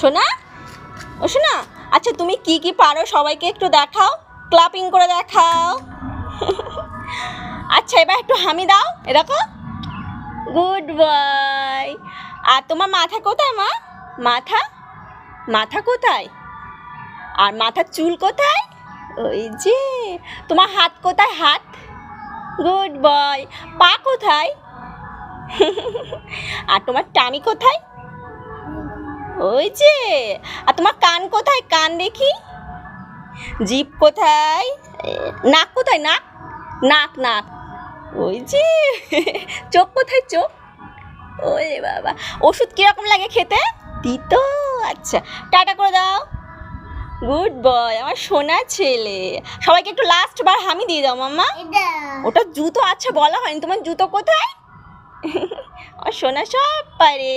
সোনা, ও সোনা, আচ্ছা তুমি কি কি পারো সবাইকে একটু দেখাও, ক্লাপিং করে দেখাও। আচ্ছা এবার একটু হামি দাও, এ দেখো, গুড বয়। আর তোমার মাথা কোথায় মা? মাথা, মাথা কোথায়? আর মাথার চুল কোথায়? ওই যে। তোমার হাত কোথায়? হাত, গুড বয়। পা কোথায়? আর তোমার টামি কোথায়? ওই যে। আর তোমার কান কোথায়? কান দেখি। জিভ কোথায়? নাক কোথায়? নাক, নাক নাক, ওই যে। চোখ কোথায়? চোখ, ওই বাবা। ওষুধ কিরকম লাগে খেতে? তিতো, আচ্ছা। টাটা করে দাও, গুড বয় আমার সোনা ছেলে। সবাইকে একটু লাস্ট বার হামি দিয়ে দাও মাম্মা। ওটা জুতো, আচ্ছা বলা হয়নি, তোমার জুতো কোথায়? আমার সোনা সব পারে।